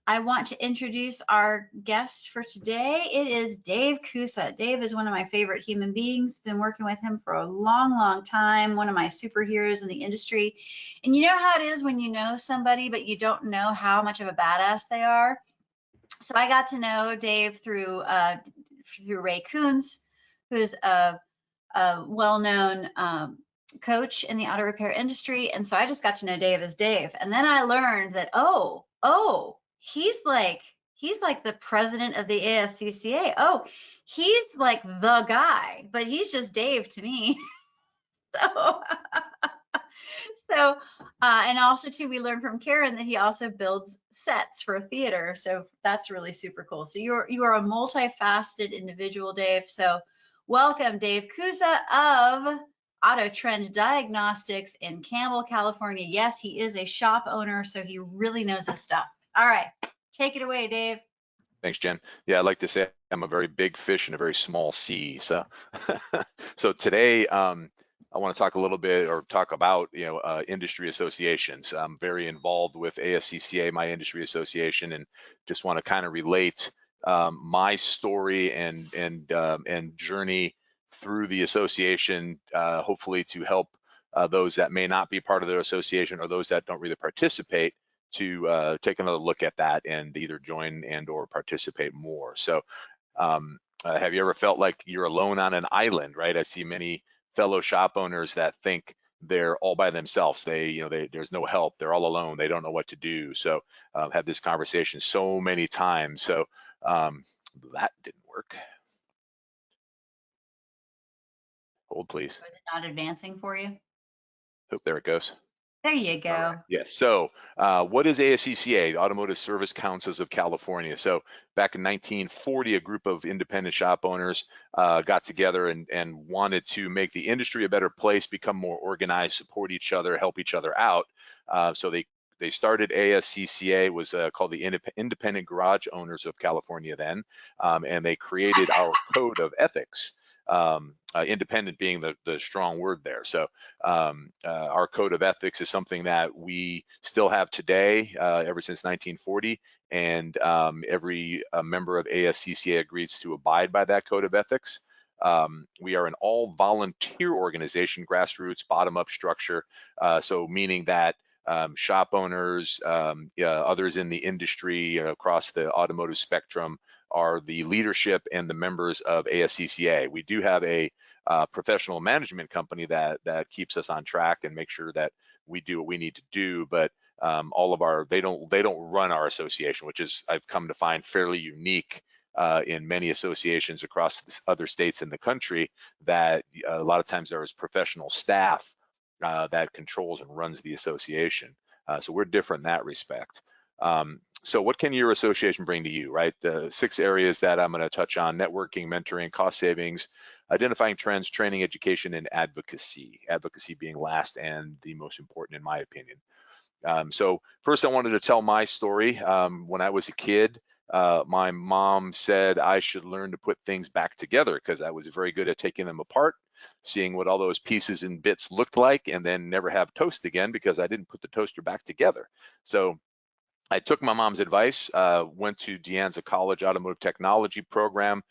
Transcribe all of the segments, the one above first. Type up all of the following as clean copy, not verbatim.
I want to introduce our guest for today. It is Dave Kusa. Dave is one of my favorite human beings. Been working with him for a long, long time. One of my superheroes in the industry. And you know how it is when you know somebody, but you don't know how much of a badass they are. So I got to know Dave through Ray Coons, who's a well-known coach in the auto repair industry. And so I just got to know Dave as Dave. And then I learned that, he's like the president of the ASCCA. Oh, he's like the guy, but he's just Dave to me. So, and also too, we learned from Karen that he also builds sets for theater. So that's really super cool. So you are a multifaceted individual, Dave. So welcome, Dave Kusa of Autotrend Diagnostics in Campbell, California. Yes, he is a shop owner, so he really knows his stuff. All right, take it away, Dave. Thanks, Jen. Yeah, I'd like to say I'm a very big fish in a very small sea. So, so today I want to talk a little bit or talk about industry associations. I'm very involved with ASCCA, my industry association, and just want to kind of relate my story and journey through the association, hopefully to help those that may not be part of the association or those that don't really participate to take another look at that and either join and or participate more. So have you ever felt like you're alone on an island, right? I see many fellow shop owners that think they're all by themselves. There's no help. They're all alone. They don't know what to do. So had this conversation so many times. So that didn't work. Hold, please. Was it not advancing for you? Oh, there it goes. There you go. All right. Yes. So what is ASCCA, the Automotive Service Councils of California? So back in 1940, a group of independent shop owners got together and wanted to make the industry a better place, become more organized, support each other, help each other out. So they started ASCCA, was called the Independent Garage Owners of California then, and they created our code of ethics. Independent being the strong word there. So our code of ethics is something that we still have today, ever since 1940, and every member of ASCCA agrees to abide by that code of ethics. We are an all volunteer organization, grassroots, bottom-up structure, so meaning that shop owners, others in the industry across the automotive spectrum are the leadership and the members of ASCCA. We do have a professional management company that keeps us on track and make sure that we do what we need to do, but they don't run our association, which is, I've come to find, fairly unique in many associations across other states in the country, that a lot of times there is professional staff that controls and runs the association. So we're different in that respect. So what can your association bring to you, right? The 6 areas that I'm going to touch on: networking, mentoring, cost savings, identifying trends, training, education, and advocacy. Advocacy being last and the most important in my opinion. So first I wanted to tell my story. When I was a kid, my mom said I should learn to put things back together because I was very good at taking them apart, seeing what all those pieces and bits looked like, and then never have toast again because I didn't put the toaster back together. So I took my mom's advice, went to De Anza College Automotive Technology program,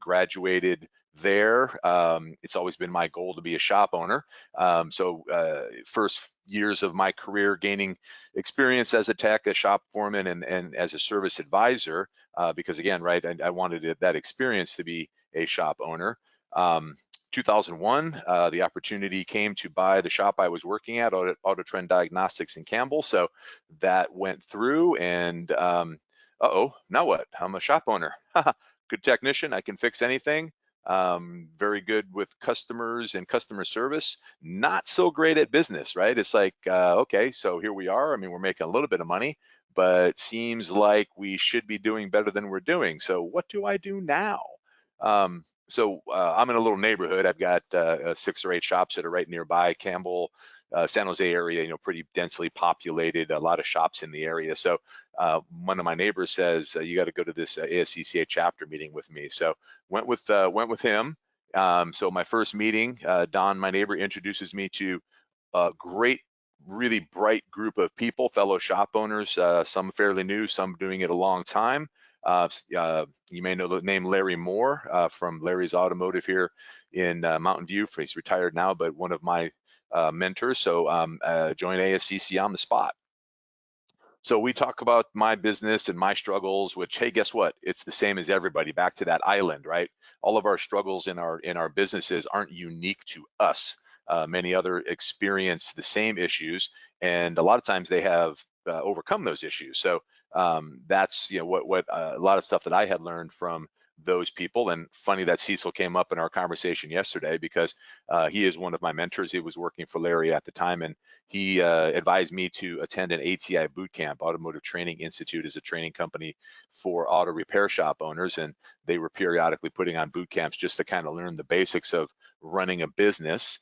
graduated there. It's always been my goal to be a shop owner. So first years of my career gaining experience as a tech, a shop foreman, and as a service advisor, because again, right, I wanted that experience to be a shop owner. 2001, the opportunity came to buy the shop I was working at, Autotrend Diagnostics in Campbell. So that went through, and now what? I'm a shop owner. Good technician, I can fix anything. Very good with customers and customer service. Not so great at business, right? It's like, okay, so here we are. I mean, we're making a little bit of money, but it seems like we should be doing better than we're doing. So what do I do now? So I'm in a little neighborhood. I've got 6 or 8 shops that are right nearby. Campbell, San Jose area, pretty densely populated, a lot of shops in the area. So one of my neighbors says, you got to go to this ASCCA chapter meeting with me. So went with him. So my first meeting, Don, my neighbor, introduces me to a great really bright group of people, fellow shop owners, some fairly new, some doing it a long time. You may know the name Larry Moore from Larry's Automotive here in Mountain View. He's retired now, but one of my mentors. So joined ASCC on the spot. So we talk about my business and my struggles, which, hey, guess what? It's the same as everybody. Back to that island, right? All of our struggles in our businesses aren't unique to us. Many other experience the same issues, and a lot of times they have overcome those issues. So that's what a lot of stuff that I had learned from those people. And funny that Cecil came up in our conversation yesterday, because he is one of my mentors. He was working for Larry at the time, and he advised me to attend an ATI boot camp. Automotive Training Institute is a training company for auto repair shop owners, and they were periodically putting on boot camps just to kind of learn the basics of running a business,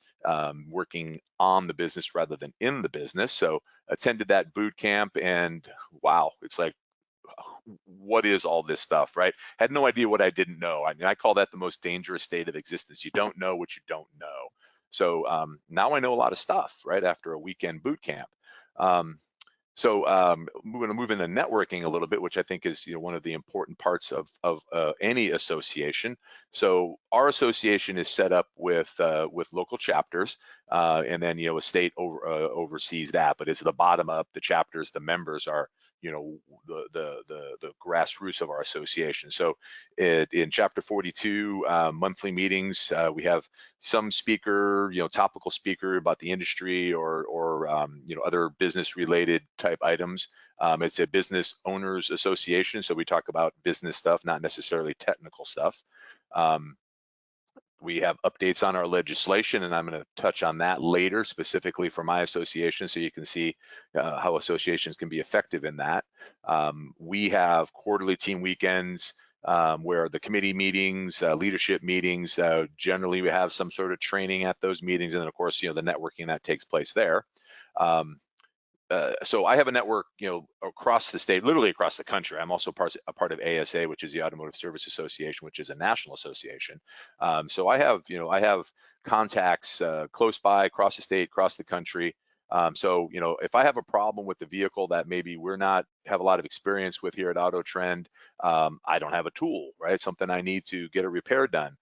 working on the business rather than in the business. So attended that boot camp, and wow, it's like, what is all this stuff, right? Had no idea what I didn't know. I mean, I call that the most dangerous state of existence. You don't know what you don't know. So now I know a lot of stuff, right, after a weekend boot camp. We're going to move into networking a little bit, which I think is one of the important parts of any association. So our association is set up with local chapters, and then a state oversees that. But it's the bottom up. The chapters, the members are the grassroots of our association. So in Chapter 42, monthly meetings, we have some speaker, topical speaker about the industry or other business related type items. It's a business owners association, so we talk about business stuff, not necessarily technical stuff. We have updates on our legislation, and I'm going to touch on that later, specifically for my association, so you can see how associations can be effective in that. We have quarterly team weekends, where the committee meetings, leadership meetings, generally we have some sort of training at those meetings, and then of course, the networking that takes place there. So I have a network, across the state, literally across the country. I'm also a part of ASA, which is the Automotive Service Association, which is a national association. So I have contacts close by, across the state, across the country. So if I have a problem with the vehicle that maybe we're not have a lot of experience with here at Autotrend, I don't have a tool, right? Something I need to get a repair done.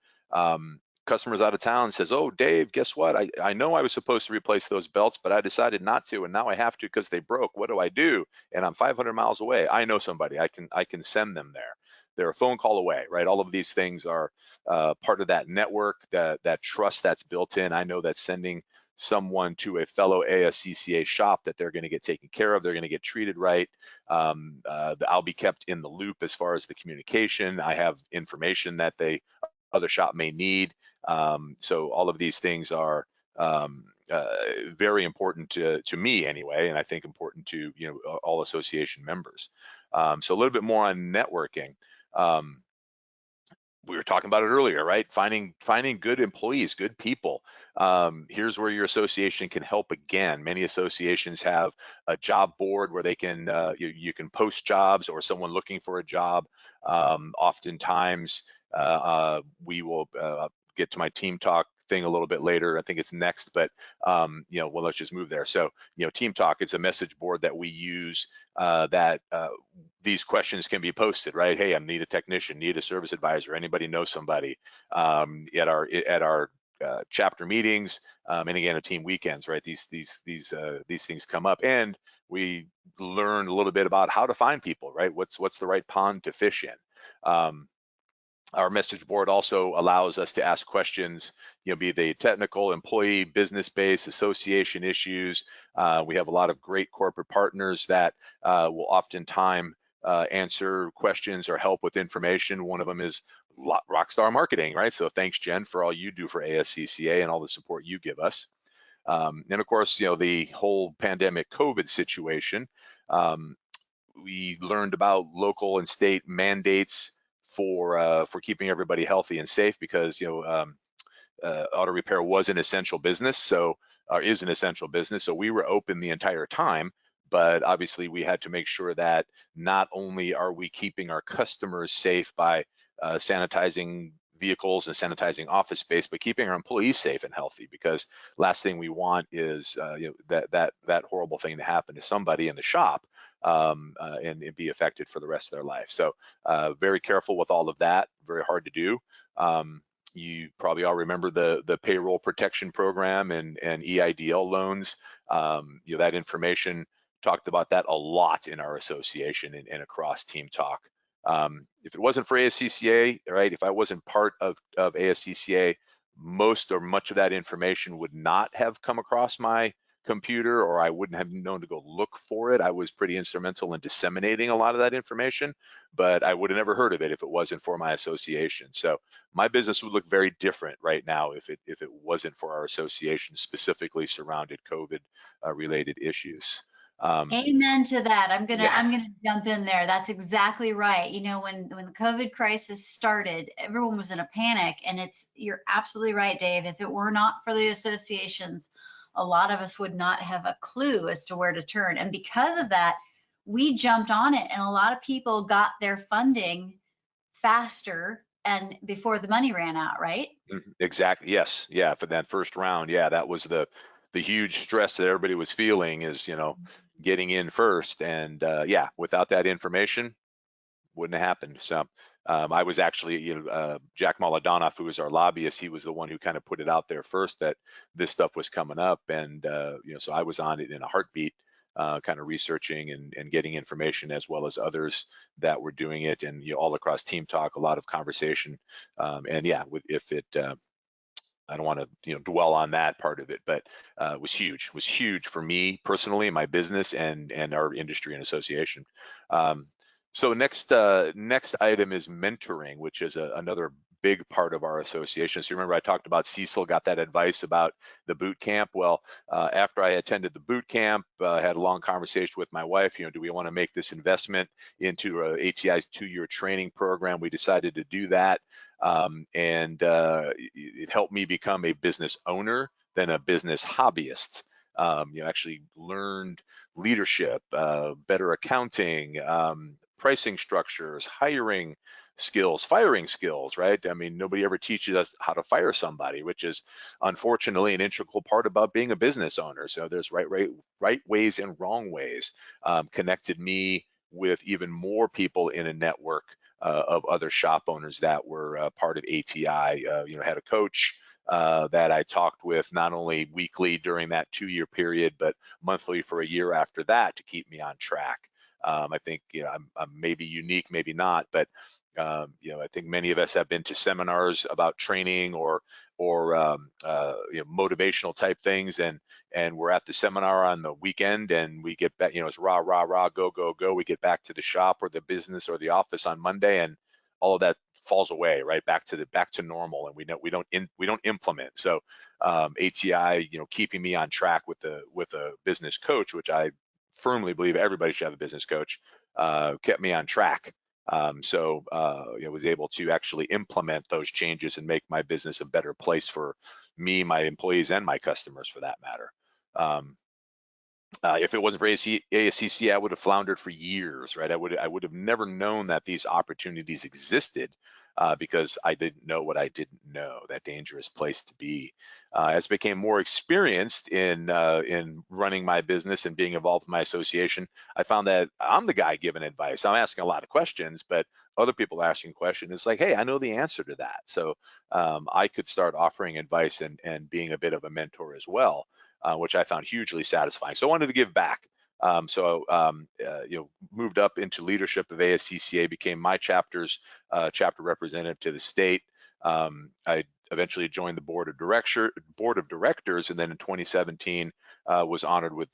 Customers out of town says, oh, Dave, guess what? I know I was supposed to replace those belts, but I decided not to, and now I have to because they broke. What do I do? And I'm 500 miles away. I know somebody. I can send them there. They're a phone call away, right? All of these things are part of that network, that trust that's built in. I know that sending someone to a fellow ASCCA shop, that they're going to get taken care of, they're going to get treated right. I'll be kept in the loop as far as the communication. I have information that other shop may need. So all of these things are very important to me anyway, and I think important to all association members. So a little bit more on networking. We were talking about it earlier, right? Finding good employees, good people. Here's where your association can help again. Many associations have a job board where they can you can post jobs, or someone looking for a job. Oftentimes we will get to my team talk thing a little bit later. I think it's next, but well, let's just move there. So team talk is a message board that we use, that these questions can be posted, right? Hey, I need a technician, need a service advisor, anybody know somebody, at our chapter meetings, and again, at team weekends, right? These things come up, and we learn a little bit about how to find people, right? What's the right pond to fish in. Our message board also allows us to ask questions, be they technical, employee, business-based, association issues. We have a lot of great corporate partners that will oftentimes answer questions or help with information. One of them is Rockstar Marketing, right? So thanks, Jen, for all you do for ASCCA and all the support you give us. And of course, the whole pandemic COVID situation. We learned about local and state mandates for keeping everybody healthy and safe, because auto repair was an essential business, so is an essential business. So we were open the entire time, but obviously we had to make sure that not only are we keeping our customers safe by sanitizing vehicles and sanitizing office space, but keeping our employees safe and healthy, because last thing we want is that horrible thing to happen to somebody in the shop, and be affected for the rest of their life. So very careful with all of that, very hard to do. You probably all remember the payroll protection program and EIDL loans. That information, talked about that a lot in our association and across Team Talk. If it wasn't for ASCCA, right, if I wasn't part of ASCCA, most or much of that information would not have come across my computer, or I wouldn't have known to go look for it. I was pretty instrumental in disseminating a lot of that information, but I would have never heard of it if it wasn't for my association. So my business would look very different right now if it wasn't for our association, specifically surrounded COVID related issues. Amen to that. Yeah. I'm gonna jump in there. That's exactly right. You know, when the COVID crisis started, everyone was in a panic, and you're absolutely right, Dave. If it were not for the associations, a lot of us would not have a clue as to where to turn. And because of that, we jumped on it, and a lot of people got their funding faster and before the money ran out, right? Exactly. Yes. Yeah. For that first round. Yeah. That was the huge stress that everybody was feeling, is, getting in first. And yeah, without that information, wouldn't have happened. So I was actually, Jack Maladonoff, who was our lobbyist, he was the one who kind of put it out there first that this stuff was coming up. And, so I was on it in a heartbeat, kind of researching and getting information, as well as others that were doing it. And, all across Team Talk, a lot of conversation. And yeah, if it, I don't want to dwell on that part of it, but it was huge for me personally, my business, and our industry and association. So next item is mentoring, which is another big part of our association. So remember I talked about Cecil got that advice about the boot camp. Well, after I attended the boot camp, I had a long conversation with my wife. Do we want to make this investment into ATI's 2-year training program? We decided to do that. And it helped me become a business owner than a business hobbyist. Actually learned leadership, better accounting, pricing structures, hiring skills, firing skills, right? I mean, nobody ever teaches us how to fire somebody, which is unfortunately an integral part about being a business owner. So there's right ways and wrong ways. Connected me with even more people in a network of other shop owners that were part of ATI. Had a coach that I talked with not only weekly during that 2-year period, but monthly for a year after that to keep me on track. I think I'm maybe unique, maybe not, but I think many of us have been to seminars about training or motivational type things, and we're at the seminar on the weekend, and we get back, it's rah rah rah, go go go. We get back to the shop or the business or the office on Monday, and all of that falls away, right back to normal, and we don't implement. So ATI, keeping me on track with a business coach, which I firmly believe everybody should have a business coach, kept me on track. So was able to actually implement those changes and make my business a better place for me, my employees, and my customers, for that matter. If it wasn't for ASCC, I would have floundered for years, right? I would have never known that these opportunities existed, because I didn't know what I didn't know. That dangerous place to be. As I became more experienced in running my business and being involved in my association, I found that I'm the guy giving advice. I'm asking a lot of questions, but other people asking questions. It's like, hey, I know the answer to that. So I could start offering advice and being a bit of a mentor as well. Which I found hugely satisfying. So I wanted to give back. Moved up into leadership of ASCCA, became my chapter representative to the state. I eventually joined the board of directors, and then in 2017 was honored with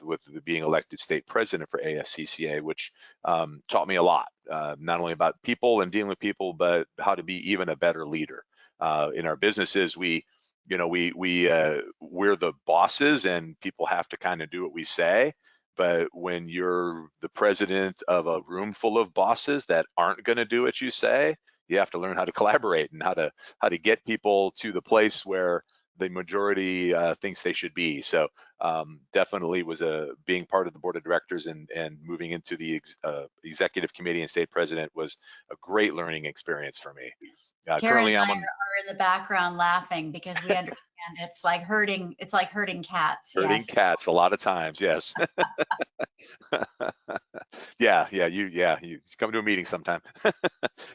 being elected state president for ASCCA, which taught me a lot, not only about people and dealing with people, but how to be even a better leader. In our businesses, we're the bosses, and people have to kind of do what we say. But when you're the president of a room full of bosses that aren't going to do what you say, you have to learn how to collaborate and how to get people to the place where the majority thinks they should be. So definitely was being part of the board of directors and moving into the executive committee and state president was a great learning experience for me. Karen Currently, and I I'm on are in the background laughing because we understand it's like herding cats. herding Yes. cats a lot of times. Yes. You come to a meeting sometime.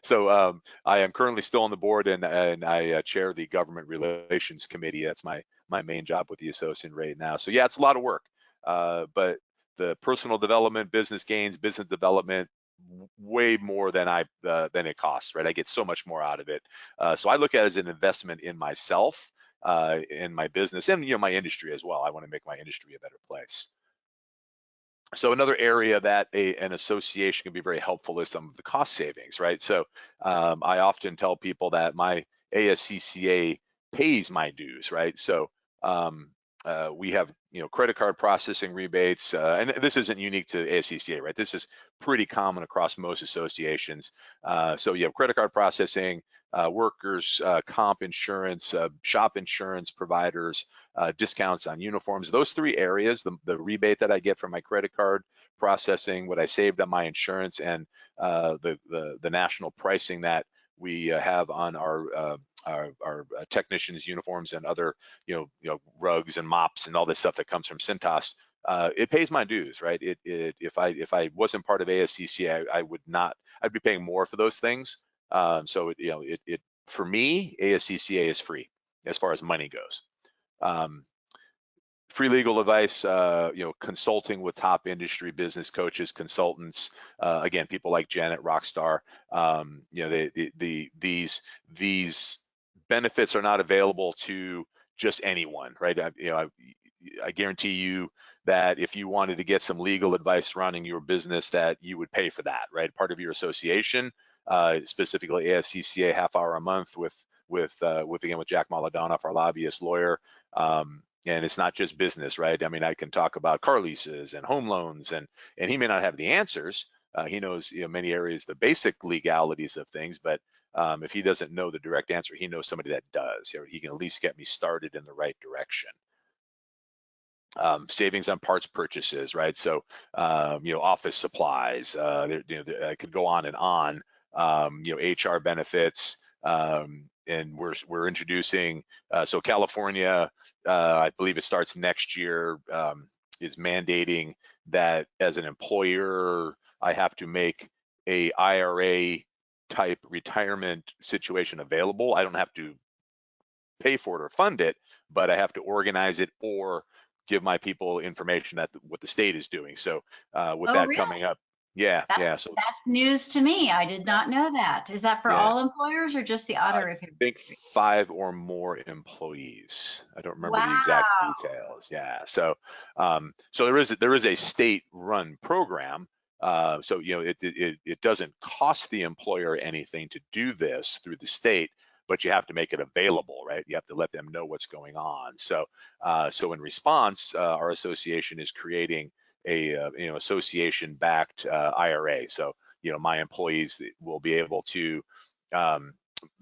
So I am currently still on the board, and I chair the government relations committee. That's my main job with the associate right now. So yeah, it's a lot of work, but the personal development, business gains, business development, way more than it costs. Right, I get so much more out of it. So I look at it as an investment in myself, in my business, and my industry as well. I want to make my industry a better place. So another area that an association can be very helpful is some of the cost savings, right? So I often tell people that my ASCCA pays my dues, right? So um, we have credit card processing rebates, and this isn't unique to ASCCA, right? This is pretty common across most associations. So you have credit card processing, workers comp insurance, shop insurance providers, discounts on uniforms. Those three areas, the rebate that I get from my credit card processing, what I saved on my insurance, and the national pricing that we have on our technicians' uniforms and other rugs and mops and all this stuff that comes from Cintas. It pays my dues, right? If I wasn't part of ASCCA, I would not. I'd be paying more for those things. So it for me, ASCCA is free as far as money goes. Um, Free legal advice, consulting with top industry business coaches, consultants, again, people like Janet Rockstar. These benefits are not available to just anyone, right? I guarantee you that if you wanted to get some legal advice running your business, that you would pay for that, right? Part of your association, specifically ASCCA, half hour a month with Jack Maladanoff, our lobbyist lawyer. And it's not just business, right? I mean, I can talk about car leases and home loans, and he may not have the answers. He knows many areas, the basic legalities of things, but if he doesn't know the direct answer, he knows somebody that does. He can at least get me started in the right direction. Savings on parts purchases, right? So, office supplies. I could go on and on. HR benefits, and we're introducing. So California, I believe it starts next year, is mandating that as an employer, I have to make a IRA type retirement situation available. I don't have to pay for it or fund it, but I have to organize it or give my people information that what the state is doing. So with Oh, that really? coming up, yeah, That's yeah. So that's news to me. I did yeah, not know that. Is that for yeah. all employers or just the auto I repair think industry? 5 or more employees. I don't remember the exact Wow. details. Yeah. So there is a state-run program. So it doesn't cost the employer anything to do this through the state, but you have to make it available, right? You have to let them know what's going on. So in response, our association is creating a association-backed IRA. So my employees will um,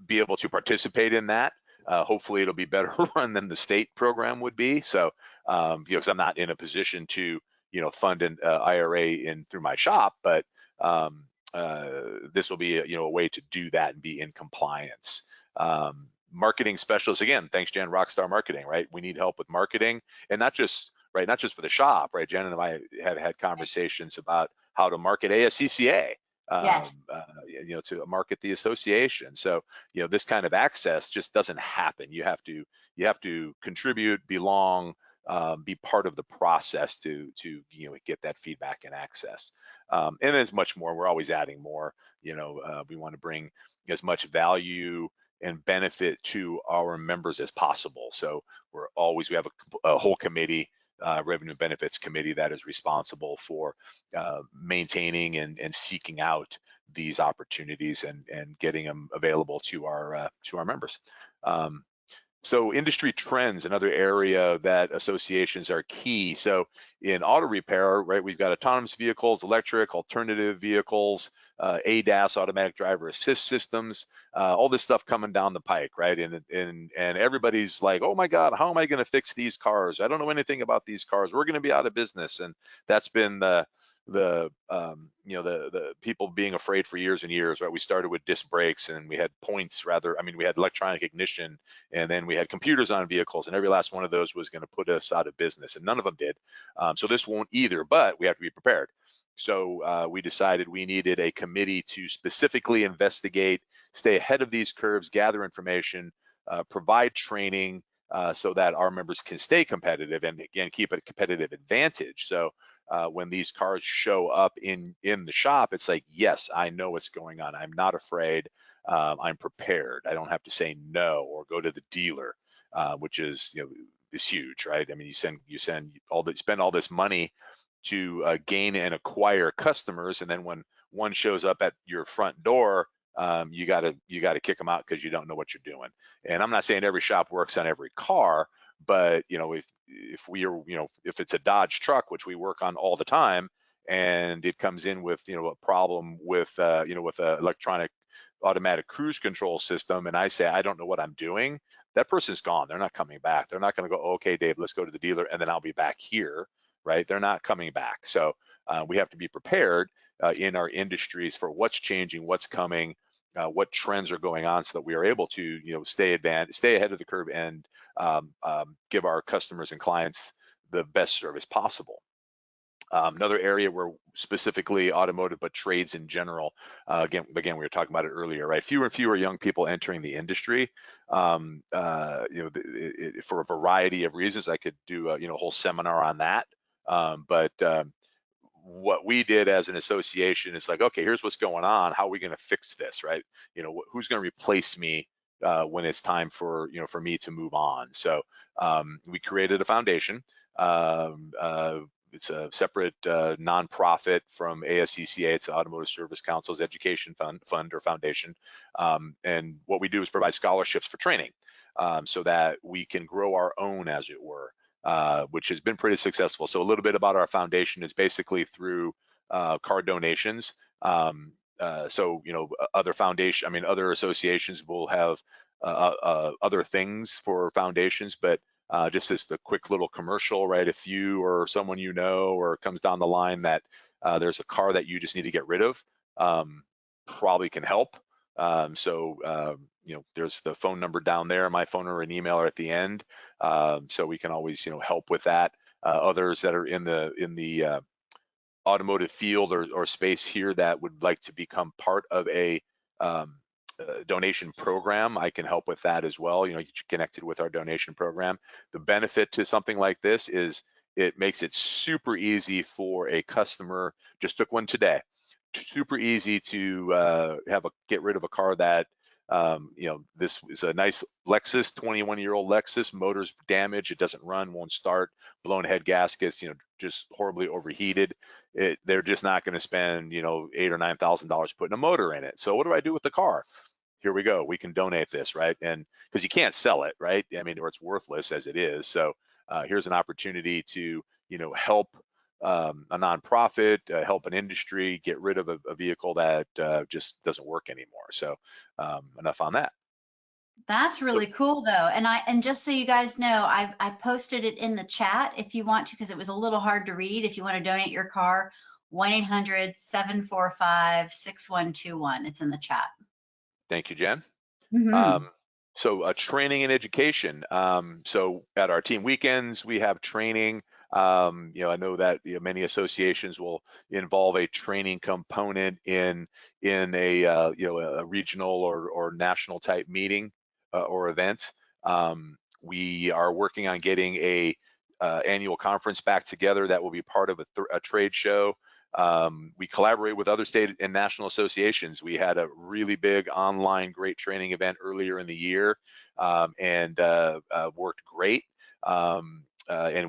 be able to participate in that. Hopefully, it'll be better run than the state program would be. So, because I'm not in a position to, fund an IRA in through my shop, but um, this will be a way to do that and be in compliance. Marketing specialists, again, thanks, Jan, Rockstar Marketing, right? We need help with marketing, and not just for the shop, right? Jan and I have had conversations about how to market ASCCA, Yes. to market the association. So, this kind of access just doesn't happen. You have to contribute, belong, be part of the process to get that feedback and access. And there's much more. We're always adding more. We want to bring as much value and benefit to our members as possible. So we have a whole committee, revenue benefits committee, that is responsible for maintaining and seeking out these opportunities and getting them available to our members. So industry trends, another area that associations are key. So in auto repair, right, we've got autonomous vehicles, electric, alternative vehicles, ADAS, automatic driver assist systems, all this stuff coming down the pike, right? And everybody's like, oh my God, how am I going to fix these cars? I don't know anything about these cars. We're going to be out of business. And that's been the people being afraid for years and years, right? We started with disc brakes, and we had points rather. I mean, we had electronic ignition, and then we had computers on vehicles, and every last one of those was going to put us out of business, and none of them did. So this won't either, but we have to be prepared. So we decided we needed a committee to specifically investigate, stay ahead of these curves, gather information, provide training, so that our members can stay competitive and again keep a competitive advantage. So when these cars show up in the shop, it's like, yes, I know what's going on. I'm not afraid. I'm prepared. I don't have to say no or go to the dealer, which is huge, right? I mean, you spend all this money to gain and acquire customers, and then when one shows up at your front door, you gotta kick them out because you don't know what you're doing. And I'm not saying every shop works on every car, but if it's a Dodge truck, which we work on all the time, and it comes in with a problem with with a electronic automatic cruise control system, and I say I don't know what I'm doing, that person's gone. They're not coming back. They're not going to go, okay, Dave, let's go to the dealer, and then I'll be back here, right? They're not coming back. So we have to be prepared in our industries for what's changing, what's coming, what trends are going on, so that we are able to stay ahead of the curve, and give our customers and clients the best service possible. Another area where specifically automotive, but trades in general, again, we were talking about it earlier, right? Fewer and fewer young people entering the industry, for a variety of reasons. I could do a whole seminar on that. But what we did as an association is like, okay, here's what's going on. How are we going to fix this, right? Who's going to replace me when it's time for me to move on? So we created a foundation. It's a separate nonprofit from ASCCA. It's the Automotive Service Council's education fund or foundation. And what we do is provide scholarships for training, so that we can grow our own, as it were. Which has been pretty successful. So a little bit about our foundation is basically through car donations. So other associations will have other things for foundations, but just as the quick little commercial, right? If you or someone or comes down the line that there's a car that you just need to get rid of, probably can help. There's the phone number down there. My phone or an email are at the end, so we can always help with that. Others that are in the automotive field or space here that would like to become part of a donation program, I can help with that as well. Get you connected with our donation program. The benefit to something like this is it makes it super easy for a customer. Just took one today. Super easy to get rid of a car that this is a nice Lexus, 21-year-old Lexus, motor's damaged, it doesn't run, won't start, blown head gaskets, just horribly overheated. They're just not going to spend $8,000 or $9,000 putting a motor in it. So what do I do with the car? Here we go. We can donate this, right? And because you can't sell it, right? I mean, or it's worthless as it is. So here's an opportunity to help a nonprofit, help an industry get rid of a vehicle that just doesn't work anymore. So enough on that. That's So really cool though. And just so you guys know, I posted it in the chat if you want to, because it was a little hard to read. If you want to donate your car, 1-800-745-6121. It's in the chat. thank you, Jen. Mm-hmm. So training and education. So at our team weekends, we have training. I know that many associations will involve a training component in a regional or national type meeting or event. We are working on getting a annual conference back together that will be part of a trade show. We collaborate with other state and national associations. We had a really big online great training event earlier in the year, and worked great. And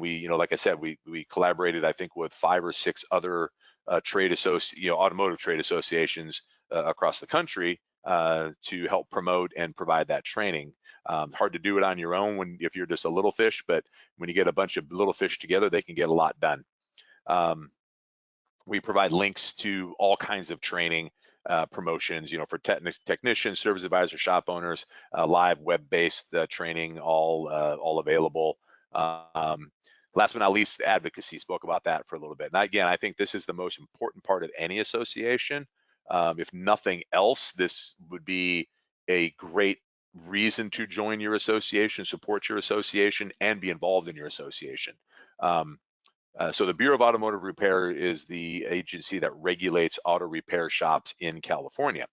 we, like I said, we collaborated, I think, with 5 or 6 other automotive trade associations across the country to help promote and provide that training. Hard to do it on your own if you're just a little fish, but when you get a bunch of little fish together, they can get a lot done. We provide links to all kinds of training promotions, for technicians, service advisors, shop owners, live web-based training, all available. Last but not least, advocacy. Spoke about that for a little bit. And again, I think this is the most important part of any association. If nothing else, this would be a great reason to join your association, support your association, and be involved in your association. So the Bureau of Automotive Repair is the agency that regulates auto repair shops in California.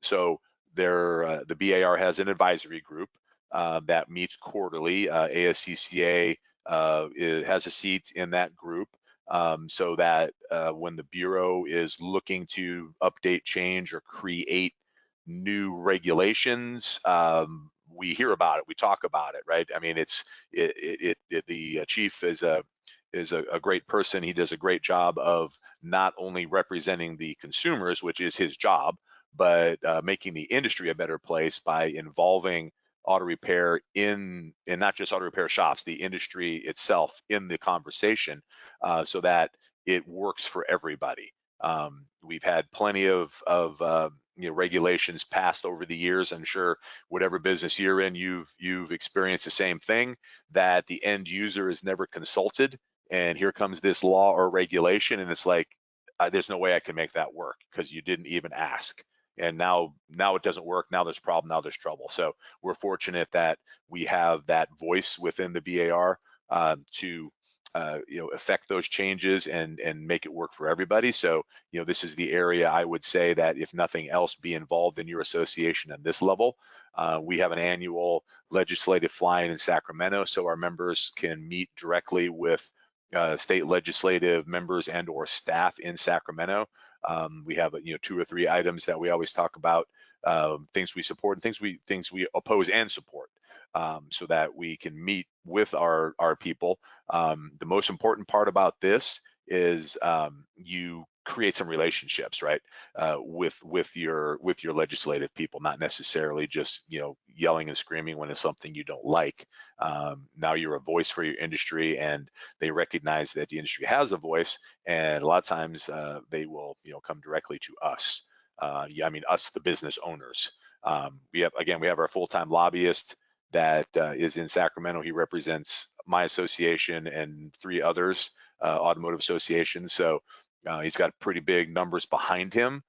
So the BAR has an advisory group that meets quarterly. ASCCA has a seat in that group, so that when the Bureau is looking to update, change, or create new regulations, we hear about it, we talk about it, right? I mean, the chief is a great person. He does a great job of not only representing the consumers, which is his job, but making the industry a better place by involving auto repair and not just auto repair shops, the industry itself in the conversation, so that it works for everybody. We've had plenty of regulations passed over the years. I'm sure whatever business you're in, you've experienced the same thing, that the end user is never consulted, and here comes this law or regulation, and it's like, there's no way I can make that work because you didn't even ask. And now it doesn't work. Now there's a problem. Now there's trouble. So we're fortunate that we have that voice within the BAR to affect those changes and make it work for everybody. So this is the area I would say that, if nothing else, be involved in your association at this level. We have an annual legislative fly-in in Sacramento, so our members can meet directly with state legislative members and or staff in Sacramento. We have 2 or 3 items that we always talk about, things we support and things we oppose and support, so that we can meet with our people. The most important part about this is you create some relationships, right, with your legislative people, not necessarily just yelling and screaming when it's something you don't like. Now you're a voice for your industry, and they recognize that the industry has a voice, and a lot of times they will come directly to us. I mean us, the business owners. We have our full-time lobbyist that is in Sacramento. He represents my association and 3 others, automotive associations. So he's got pretty big numbers behind him.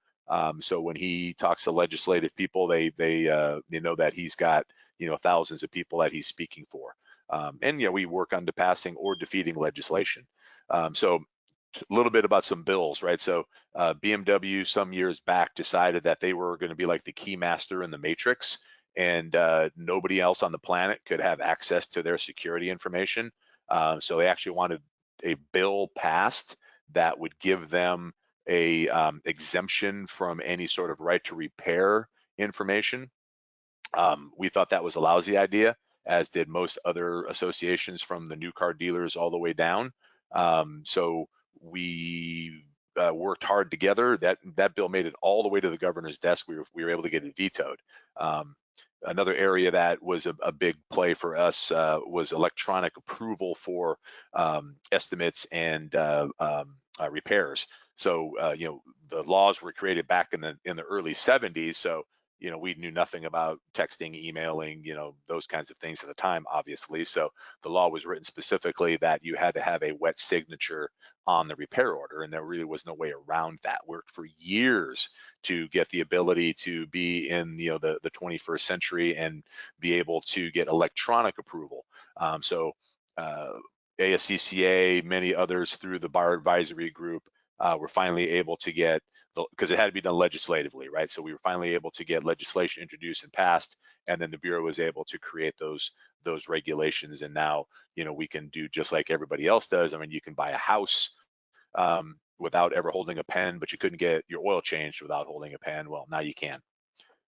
So when he talks to legislative people, they know that he's got thousands of people that he's speaking for. And we work on passing or defeating legislation. So a little bit about some bills, right? So BMW some years back decided that they were going to be like the key master in the matrix, and nobody else on the planet could have access to their security information. So they actually wanted a bill passed that would give them a exemption from any sort of right to repair information. We thought that was a lousy idea, as did most other associations, from the new car dealers all the way down. So we worked hard together. That bill made it all the way to the governor's desk. We were able to get it vetoed. Another area that was a big play for us was electronic approval for estimates and repairs. So the laws were created back in the early 70s. So we knew nothing about texting, emailing, those kinds of things at the time, obviously. So the law was written specifically that you had to have a wet signature on the repair order, and there really was no way around that. Worked for years to get the ability to be in the 21st century and be able to get electronic approval. So ASCCA, many others through the Bar Advisory Group, were finally able to get, because it had to be done legislatively, right? So we were finally able to get legislation introduced and passed, and then the Bureau was able to create those regulations. And now, we can do just like everybody else does. I mean, you can buy a house without ever holding a pen, but you couldn't get your oil changed without holding a pen. Well, now you can.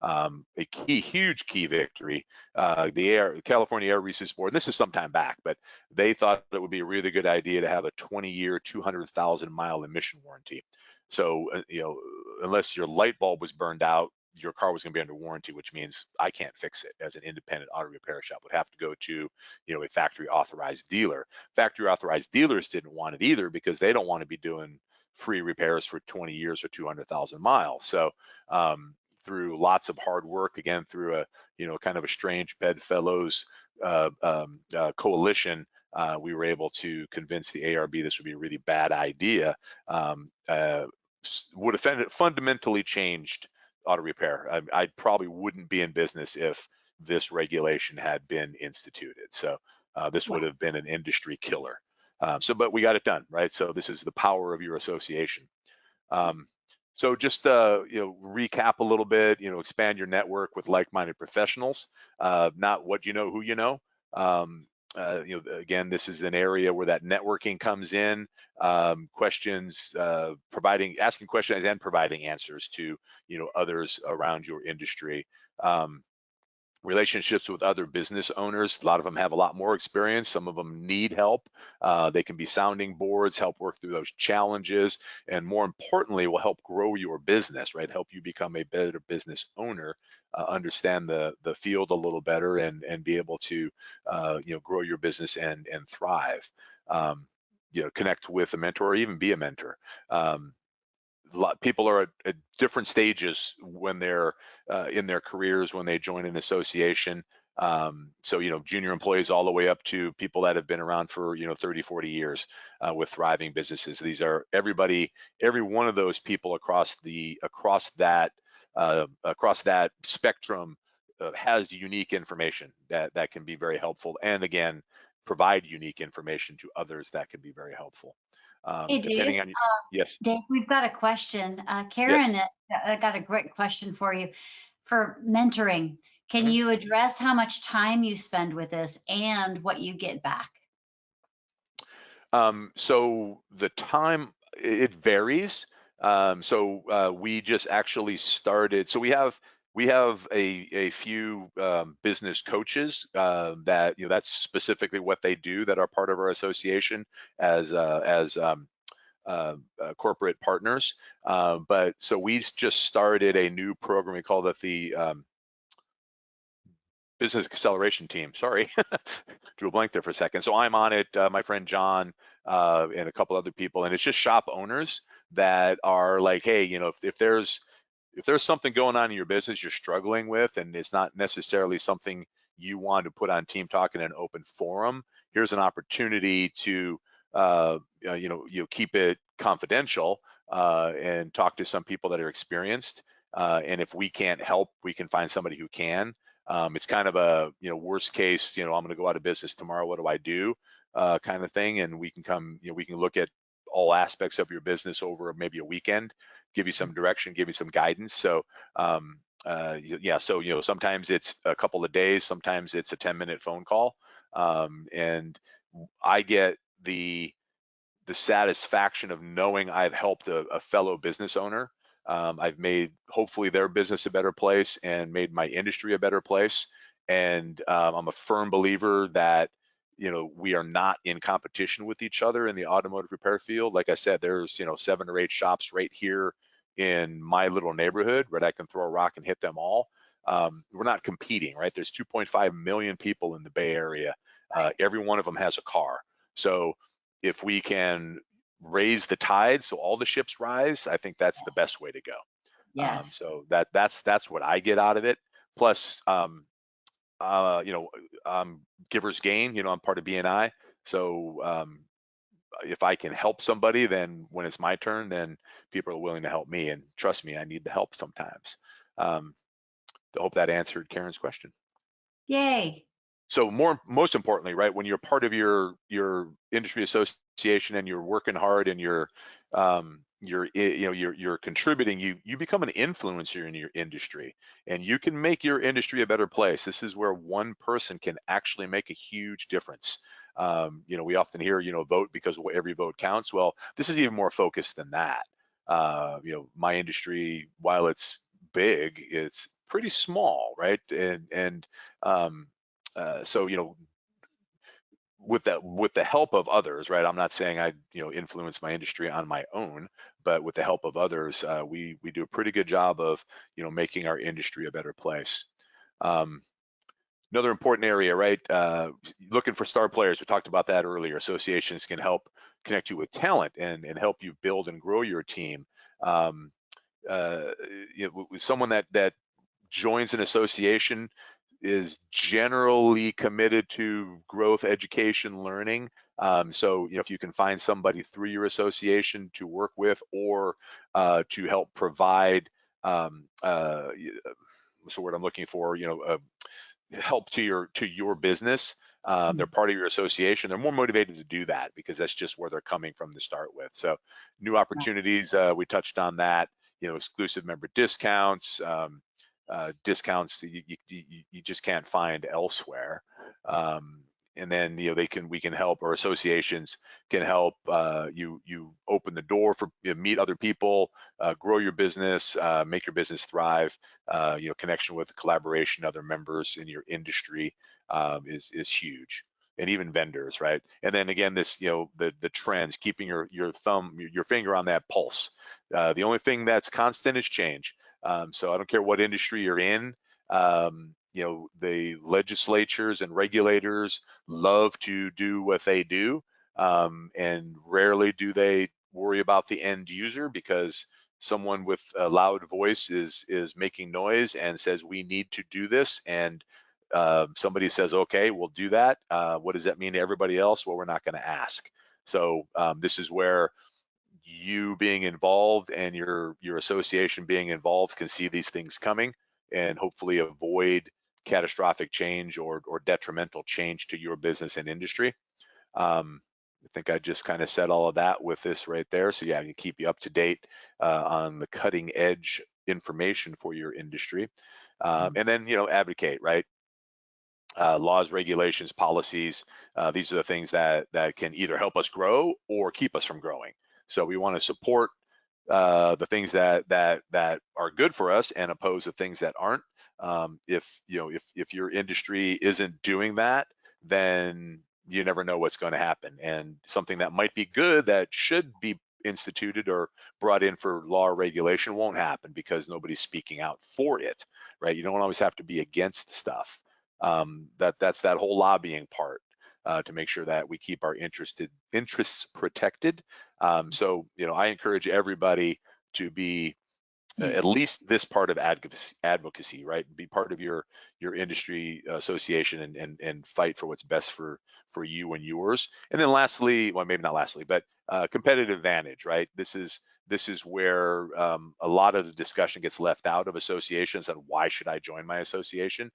A huge key victory. The California Air Resources Board, and this is some time back, but they thought it would be a really good idea to have a 20-year, 200,000-mile emission warranty. So, unless your light bulb was burned out, your car was going to be under warranty, which means I can't fix it as an independent auto repair shop. Would have to go to, a factory authorized dealer. Factory authorized dealers didn't want it either, because they don't want to be doing free repairs for 20 years or 200,000 miles. So, through lots of hard work, again, through a kind of a strange bedfellows coalition, we were able to convince the ARB this would be a really bad idea. Would have fundamentally changed auto repair. I probably wouldn't be in business if this regulation had been instituted. So this would have been an industry killer. But we got it done, right? So this is the power of your association. So just recap a little bit. Expand your network with like-minded professionals. Not what you know, who you know. Again, this is an area where that networking comes in. Questions, asking questions and providing answers to others around your industry. Relationships with other business owners. A lot of them have a lot more experience. Some of them need help. They can be sounding boards, help work through those challenges, and more importantly, will help grow your business, right? Help you become a better business owner, understand the field a little better, and be able to grow your business and thrive. Connect with a mentor or even be a mentor. People are at different stages when they're in their careers when they join an association. So junior employees all the way up to people that have been around for 30, 40 years with thriving businesses. These are everybody, every one of those people across that spectrum has unique information that can be very helpful, and again, provide unique information to others that can be very helpful. Hey, Dave. Depending on Yes. Dave, we've got a question. Karen Yes. got a great question for you. For mentoring, can Mhm. you address how much time you spend with this and what you get back? So the time, it varies. We just actually started. So we have a few business coaches that that's specifically what they do, that are part of our association as corporate partners. But so we just started a new program. We call it the Business Acceleration Team. Sorry, drew a blank there for a second. So I'm on it, my friend John, and a couple other people, and it's just shop owners that are like, hey, if there's something going on in your business you're struggling with, and it's not necessarily something you want to put on Team Talk in an open forum, here's an opportunity to keep it confidential and talk to some people that are experienced. And if we can't help, we can find somebody who can. It's kind of a worst case, I'm going to go out of business tomorrow. What do I do? Kind of thing, and we can look at all aspects of your business over maybe a weekend, give you some direction, give you some guidance. So sometimes it's a couple of days, sometimes it's a 10-minute phone call, and I get the satisfaction of knowing I've helped a fellow business owner. I've made hopefully their business a better place and made my industry a better place. And I'm a firm believer that we are not in competition with each other in the automotive repair field. Like I said, there's 7 or 8 shops right here in my little neighborhood, right? I can throw a rock and hit them all. We're not competing, right? There's 2.5 million people in the Bay Area. Every one of them has a car. So if we can raise the tide so all the ships rise, I think that's the best way to go. Yes. So that's what I get out of it. Plus, givers gain. I'm part of BNI, so if I can help somebody, then when it's my turn, then people are willing to help me. And trust me, I need the help sometimes. I hope that answered Karen's question. Yay. So most importantly, right, when you're part of your industry association and you're working hard and you're contributing, you become an influencer in your industry, and you can make your industry a better place. This is where one person can actually make a huge difference. We often hear vote because every vote counts. Well, this is even more focused than that. My industry, while it's big, it's pretty small, right? And so with the help of others, right? I'm not saying I influence my industry on my own, but with the help of others, we do a pretty good job of making our industry a better place. Another important area, right? Looking for star players. We talked about that earlier. Associations can help connect you with talent and help you build and grow your team. With someone that joins an association, is generally committed to growth, education, learning. So, if you can find somebody through your association to work with, or to help provide, what's the word I'm looking for? Help to your business. They're part of your association. They're more motivated to do that because that's just where they're coming from to start with. So, new opportunities. We touched on that. Exclusive member discounts. Discounts you just can't find elsewhere. And then we can help, or associations can help you open the door for meet other people, grow your business, make your business thrive. Connection with collaboration, other members in your industry is huge. And even vendors, right? And then again, this the trends, keeping your finger on that pulse. The only thing that's constant is change. So I don't care what industry you're in. The legislatures and regulators love to do what they do, and rarely do they worry about the end user, because someone with a loud voice is making noise and says we need to do this, and somebody says, okay, we'll do that. What does that mean to everybody else? Well, we're not going to ask. So this is where you being involved and your association being involved can see these things coming and hopefully avoid catastrophic change or detrimental change to your business and industry. I think I just kind of said all of that with this right there. So yeah, you keep you up to date on the cutting edge information for your industry. And then, advocate, right? Laws, regulations, policies. These are the things that can either help us grow or keep us from growing. So we want to support the things that are good for us and oppose the things that aren't. If your industry isn't doing that, then you never know what's going to happen. And something that might be good, that should be instituted or brought in for law or regulation, won't happen because nobody's speaking out for it, right? You don't always have to be against stuff. That's that whole lobbying part, to make sure that we keep our interests protected. So, I encourage everybody to be at least this part of advocacy, right? Be part of your industry association and fight for what's best for you and yours. And then lastly, well, maybe not lastly, but competitive advantage, right? This is where a lot of the discussion gets left out of associations. And why should I join my association?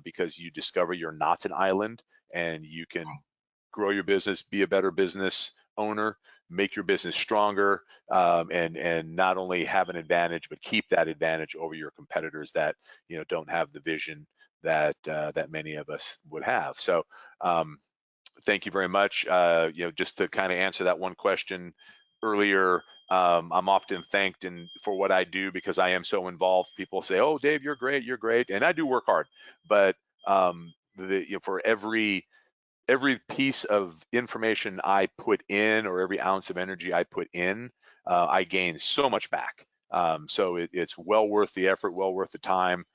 Because you discover you're not an island, and you can grow your business, be a better business owner, make your business stronger, and not only have an advantage, but keep that advantage over your competitors that don't have the vision that many of us would have. So thank you very much. Just to kind of answer that one question earlier, I'm often thanked for what I do because I am so involved. People say, "Oh, Dave, you're great," and I do work hard, but for every piece of information I put in, or every ounce of energy I put in, I gain so much back. So it's well worth the effort, well worth the time.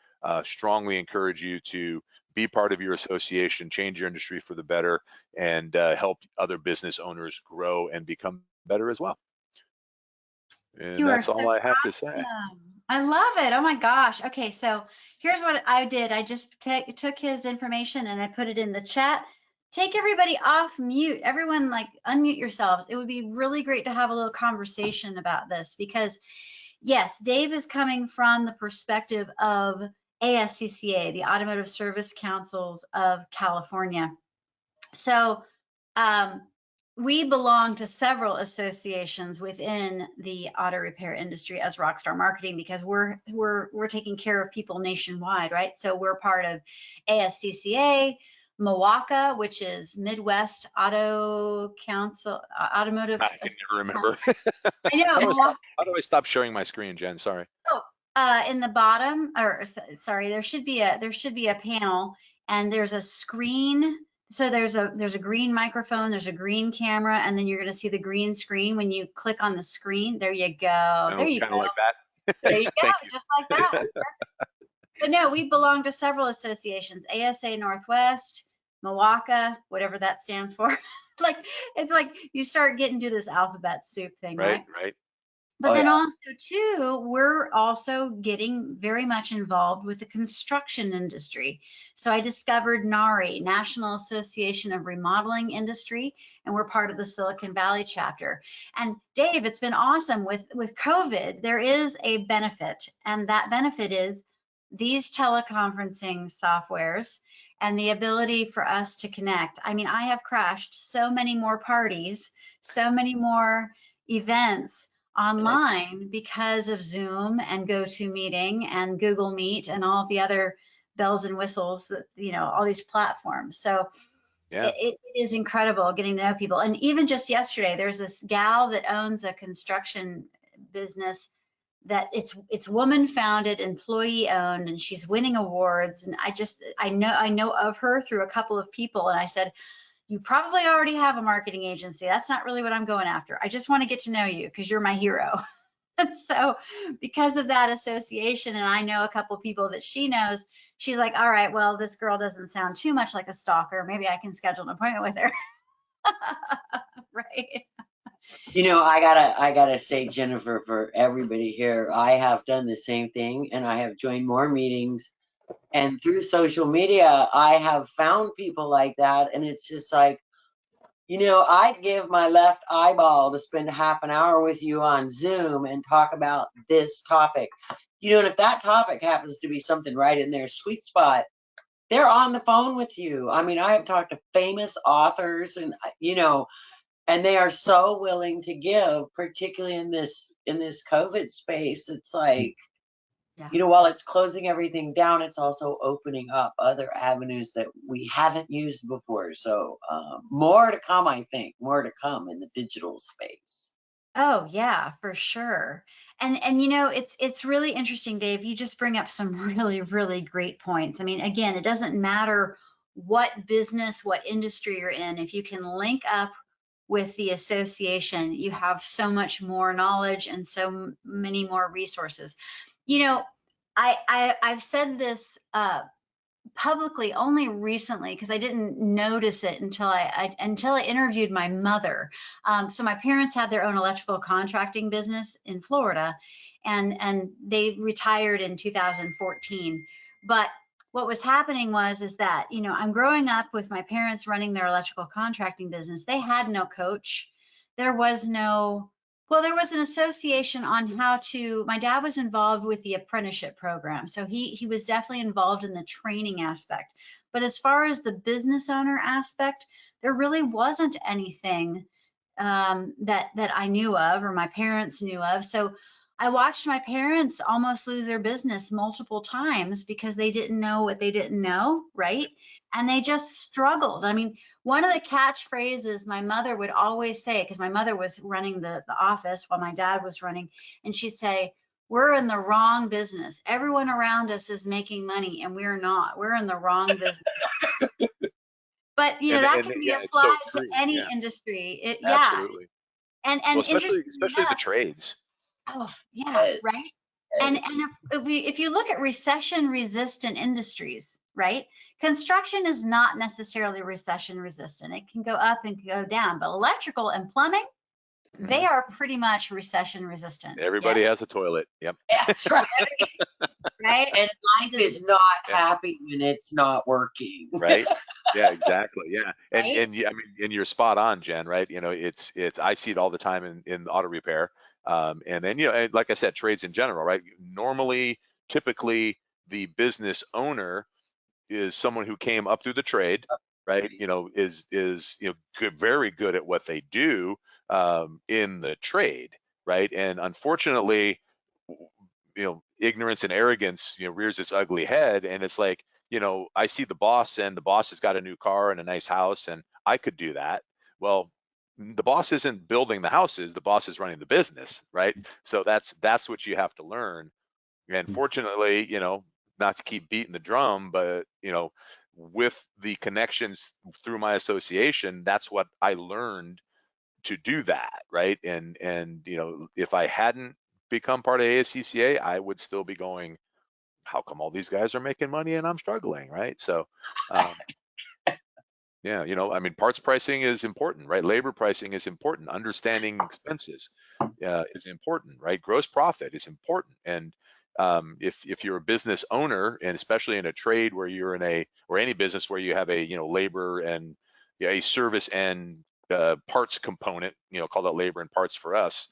Strongly encourage you to be part of your association, change your industry for the better, and help other business owners grow and become better as well. And You are that's so all I have to say. awesome. I love it. Oh my gosh. Okay, so here's what I did. I just took his information and I put it in the chat. Take everybody off mute. Everyone, like, unmute yourselves. It would be really great to have a little conversation about this because, yes, Dave is coming from the perspective of ASCCA, the Automotive Service Councils of California. So we belong to several associations within the auto repair industry as Rockstar Marketing because we're taking care of people nationwide, right? So we're part of ASCCA, MWACA, which is Midwest Auto Council, Automotive. I can never remember. I know. How do I stop sharing my screen, Jen? Sorry. Oh, in the bottom, or sorry, there should be a panel, and there's a screen. So there's a green microphone, there's a green camera, and then you're going to see the green screen when you click on the screen. There you go. There you Kind go. of like that. There you go. Thank you. Just like that. But no, we belong to several associations: ASA Northwest, MWACA, whatever that stands for. Like, it's like you start getting to this alphabet soup thing, right? Right. But Oh then yeah. also too, we're also getting very much involved with the construction industry. So I discovered NARI, National Association of Remodeling Industry, and we're part of the Silicon Valley chapter. And Dave, it's been awesome with COVID. There is a benefit, and that benefit is these teleconferencing softwares and the ability for us to connect. I mean, I have crashed so many more parties, so many more events online because of Zoom and GoToMeeting and Google Meet and all the other bells and whistles that, all these platforms. So Yeah. it is incredible getting to know people. And even just yesterday, there's this gal that owns a construction business that it's woman founded, employee owned, and she's winning awards. And I know of her through a couple of people. And I said, you probably already have a marketing agency. That's not really what I'm going after. I just want to get to know you because you're my hero. So because of that association, and I know a couple people that she knows, she's like, all right, well, this girl doesn't sound too much like a stalker. Maybe I can schedule an appointment with her. Right. I gotta say, Jennifer, for everybody here, I have done the same thing, and I have joined more meetings. And through social media, I have found people like that, and it's just like, I'd give my left eyeball to spend half an hour with you on Zoom and talk about this topic. And if that topic happens to be something right in their sweet spot, they're on the phone with you. I mean, I have talked to famous authors, and they are so willing to give, particularly in this COVID space. It's like, Yeah. while it's closing everything down, it's also opening up other avenues that we haven't used before. So more to come, I think, more to come in the digital space. Oh yeah, for sure. And it's really interesting, Dave. You just bring up some really, really great points. I mean, again, it doesn't matter what business, what industry you're in. If you can link up with the association, you have so much more knowledge and so many more resources. You know, I've said this publicly only recently because I didn't notice it until I interviewed my mother. So my parents had their own electrical contracting business in Florida, and they retired in 2014. But what was happening is that I'm growing up with my parents running their electrical contracting business. They had no coach. There was no well, there was an association on how to, my dad was involved with the apprenticeship program. So he was definitely involved in the training aspect. But as far as the business owner aspect, there really wasn't anything that I knew of or my parents knew of. So I watched my parents almost lose their business multiple times because they didn't know what they didn't know, right? And they just struggled. I mean, one of the catchphrases my mother would always say, because my mother was running the office while my dad was running, and she'd say, we're in the wrong business. Everyone around us is making money and we're not. We're in the wrong business. But that And can be yeah, it's so applied to true. any Yeah, industry. Yeah. absolutely. Well, And especially interestingly the enough, trades. oh yeah, Yes, right. And yes. if you look at recession resistant industries, right? Construction is not necessarily recession resistant. It can go up and go down, but electrical and plumbing, they Mhm. are pretty much recession resistant. Everybody Yes, has a toilet. Yep. That's right. right. And life is not Yeah. happy when it's not working. Right. Yeah, exactly. Yeah. Right. And yeah, I mean, and you're spot on, Jen, right? It's I see it all the time in auto repair. And then, and like I said, trades in general, right? Normally, typically the business owner is someone who came up through the trade, right? Is good, very good at what they do in the trade, right? And unfortunately, ignorance and arrogance, rears its ugly head, and it's like, I see the boss, and the boss has got a new car and a nice house, and I could do that. Well, the boss isn't building the houses; the boss is running the business, right? So that's what you have to learn. And fortunately, not to keep beating the drum, but with the connections through my association, that's what I learned to do that, right? And if I hadn't become part of ASCCA, I would still be going, how come all these guys are making money and I'm struggling, right? So, um, yeah, I mean, parts pricing is important, right? Labor pricing is important. Understanding expenses is important, right? Gross profit is important. And if you're a business owner, and especially in a trade where you're in or any business where you have a, labor and a service and parts component, call that labor and parts for us,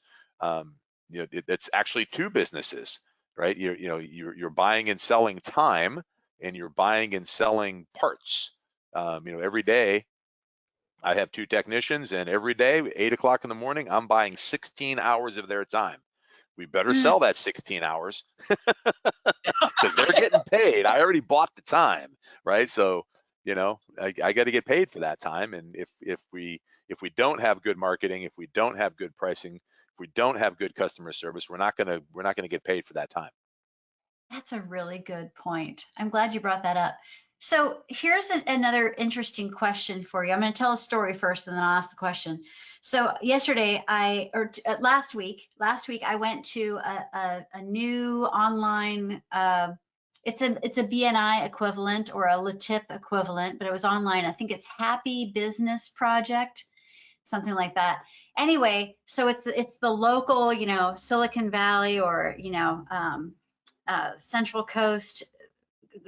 it's actually two businesses, right? You're buying and selling time, and you're buying and selling parts. Every day I have two technicians, and every day, 8 o'clock in the morning, I'm buying 16 hours of their time. We better Mm. sell that 16 hours because they're getting paid. I already bought the time, right? So, I got to get paid for that time. And if we don't have good marketing, if we don't have good pricing, if we don't have good customer service, we're not gonna get paid for that time. That's a really good point. I'm glad you brought that up. So here's another interesting question for you. I'm going to tell a story first, and then I'll ask the question. So yesterday, last week, I went to a new online. It's a BNI equivalent or a LaTip equivalent, but it was online. I think it's Happy Business Project, something like that. Anyway, so it's the local, Silicon Valley or Central Coast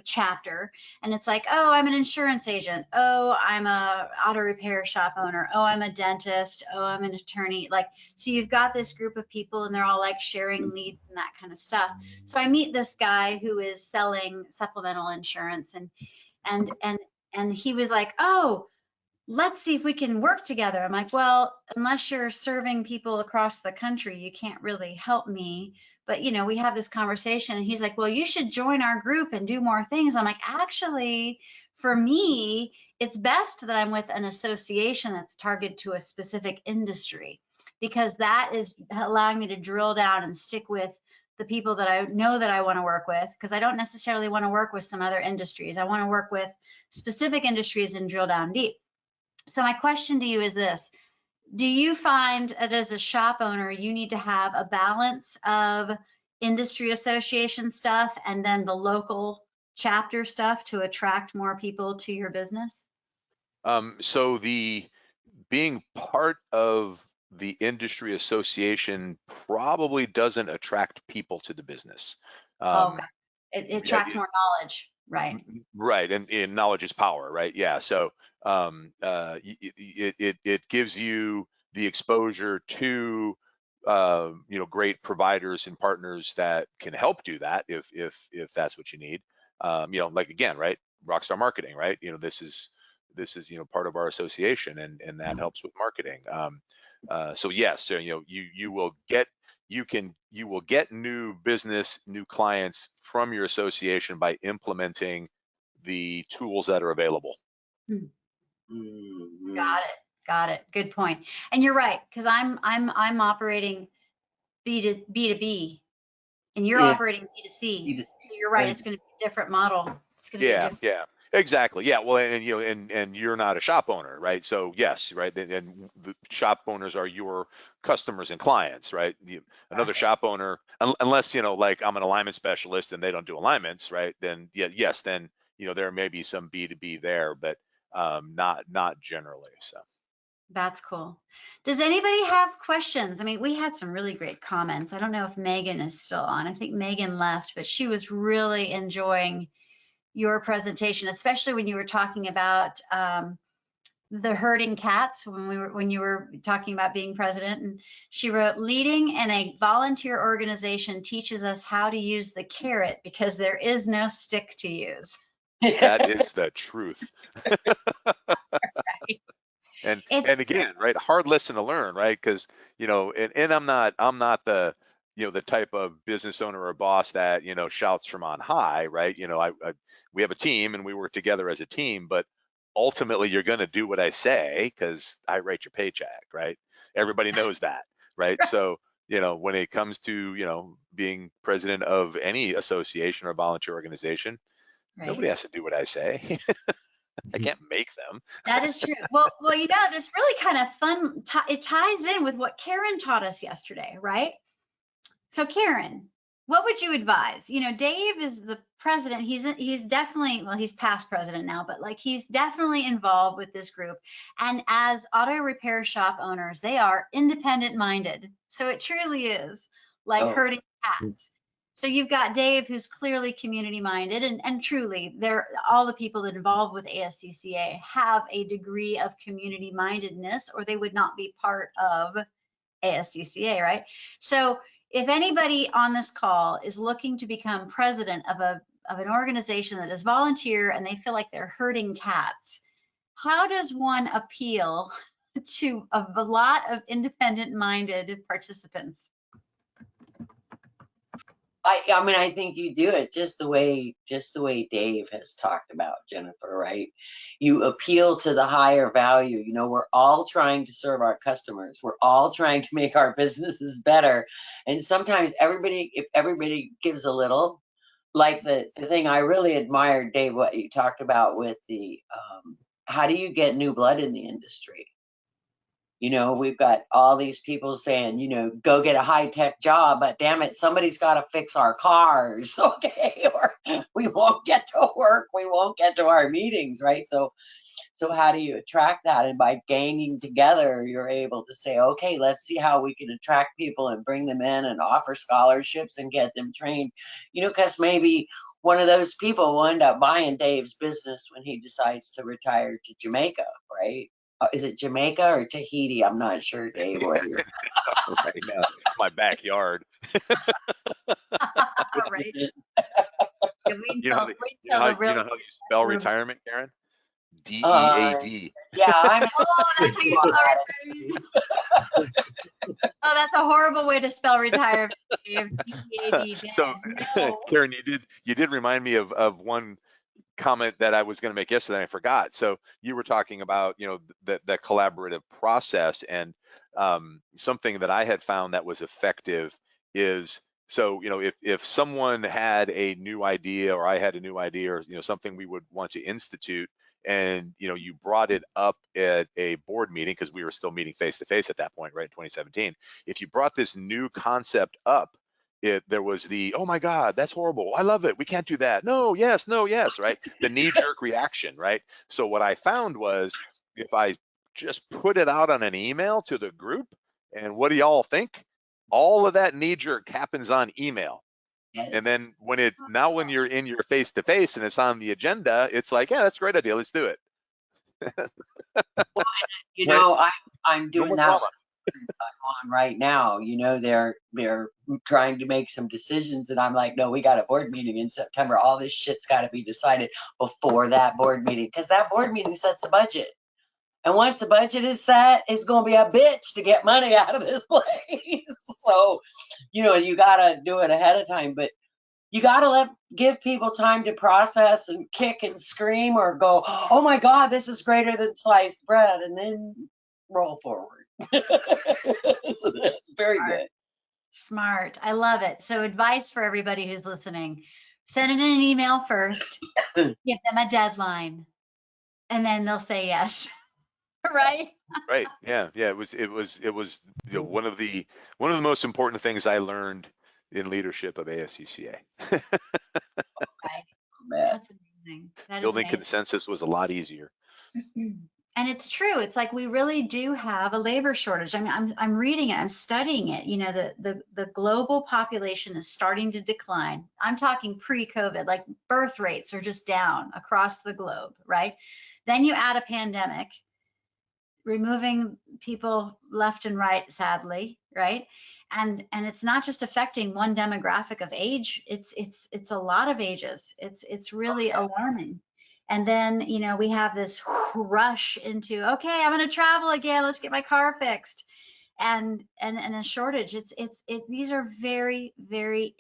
chapter, and it's like, oh, I'm an insurance agent, oh, I'm a auto repair shop owner, oh, I'm a dentist, oh, I'm an attorney. Like, so you've got this group of people, and they're all like sharing leads and that kind of stuff. So I meet this guy who is selling supplemental insurance, and he was like, oh, let's see if we can work together. I'm like, well, unless you're serving people across the country, you can't really help me. But, we have this conversation, and he's like, well, you should join our group and do more things. I'm like, actually, for me, it's best that I'm with an association that's targeted to a specific industry, because that is allowing me to drill down and stick with the people that I know that I want to work with, because I don't necessarily want to work with some other industries. I want to work with specific industries and drill down deep. So my question to you is this: do you find that as a shop owner, you need to have a balance of industry association stuff and then the local chapter stuff to attract more people to your business? So the being part of the industry association probably doesn't attract people to the business. Okay. Um, It yeah, attracts more knowledge, right? right, and knowledge is power, right? Yeah, so it gives you the exposure to great providers and partners that can help do that if that's what you need. Like again, right? Rockstar Marketing, right? This is part of our association, and that helps with marketing. So yes, so, you will get new business, new clients from your association by implementing the tools that are available. Hmm. Mhm. Got it. Got it. Good point. And you're right, because I'm operating B2B, and you're Yeah, operating B2C. you just So you're right. It's going to be a different model. It's going to be a Yeah, different. yeah, exactly. Yeah, well, and you're not a shop owner, right? So yes, right, and the shop owners are your customers and clients, right? Another Exactly. shop owner, unless like I'm an alignment specialist and they don't do alignments, right? Then yes, then there may be some B2B there, but not generally. So. That's cool. Does anybody have questions? I mean, we had some really great comments. I don't know if Megan is still on. I think Megan left, but she was really enjoying your presentation, especially when you were talking about the herding cats when you were talking about being president. And she wrote, leading in a volunteer organization teaches us how to use the carrot because there is no stick to use. That is the truth. And It's again, right, hard lesson to learn, right? Because and I'm not the type of business owner or boss that shouts from on high, right? We have a team and we work together as a team, but ultimately you're going to do what I say because I write your paycheck, right? Everybody knows that, right? So when it comes to being president of any association or volunteer organization, right. nobody has to do what I say. I can't make them. That is true. Well, this really kind of fun, it ties in with what Karen taught us yesterday, right? So Karen, what would you advise? You know, Dave is the president. He's definitely, well, he's past president now, but like he's definitely involved with this group. And as auto repair shop owners, they are independent minded. So it truly is like Oh, herding cats. So you've got Dave, who's clearly community minded, and truly, they're all the people that involved with ASCCA have a degree of community mindedness, or they would not be part of ASCCA, right? So if anybody on this call is looking to become president of an organization that is volunteer and they feel like they're herding cats, how does one appeal to a lot of independent-minded participants? I mean, I think you do it just the way Dave has talked about, Jennifer, right? You appeal to the higher value. You know, we're all trying to serve our customers. We're all trying to make our businesses better. And sometimes if everybody gives a little, like the thing I really admired, Dave, what you talked about with the how do you get new blood in the industry? You know, we've got all these people saying, you know, go get a high-tech job, but damn it, somebody's got to fix our cars, okay? Or we won't get to work, we won't get to our meetings, right? So how do you attract that? And by ganging together, you're able to say, okay, let's see how we can attract people and bring them in and offer scholarships and get them trained. You know, because maybe one of those people will end up buying Dave's business when he decides to retire to Jamaica, right? Is it Jamaica or Tahiti? I'm not sure, Dave, where you're. Right now, my backyard. Right? Yeah, You know how they, wait till the you real. know how you spell retirement, Karen? Uh, DEAD. yeah, I'm Oh, that's how you spell retirement. Oh, that's a horrible way to spell retirement, Dave. DEAD, So, dead. No. Karen, you did remind me of one comment that I was going to make yesterday and I forgot. So you were talking about, you know, that collaborative process, and something that I had found that was effective is, so, you know, if someone had a new idea, or I had a new idea, or, you know, something we would want to institute, and, you know, you brought it up at a board meeting, because we were still meeting face to face at that point, right, in 2017. If you brought this new concept up, there was the, oh my God, that's horrible, I love it, we can't do that, no, yes, no, yes, right? The knee-jerk reaction, right? So what I found was, if I just put it out on an email to the group, and what do y'all think? All of that knee-jerk happens on email. And yes. then when you're in your face-to-face and it's on the agenda, it's like, yeah, that's a great idea, let's do it. You Right? know, I'm No doing more that drama. on right now. You know, they're trying to make some decisions, and I'm like, no, we got a board meeting in September. All this shit's got to be decided before that board meeting, because that board meeting sets the budget. And once the budget is set, it's going to be a bitch to get money out of this place. So, you know, you got to do it ahead of time, but you got to give people time to process and kick and scream, or go, oh my God, this is greater than sliced bread, and then roll forward. So that's very Smart. good. Smart. I love it. So advice for everybody who's listening: send it in an email first, give them a deadline, and then they'll say yes. Right? Right. Yeah. Yeah. It was, you know, one of the most important things I learned in leadership of ASCCA. Right. Man. That's amazing. That is Building amazing. consensus was a lot easier. And it's true. It's like we really do have a labor shortage. I mean, I'm reading it, I'm studying it. You know, the global population is starting to decline. I'm talking pre-COVID, like birth rates are just down across the globe, right? Then you add a pandemic, removing people left and right, sadly, right? And it's not just affecting one demographic of age, it's a lot of ages. It's really alarming. And then, you know, we have this rush into, okay, I'm going to travel again, let's get my car fixed. And a shortage. These are very, very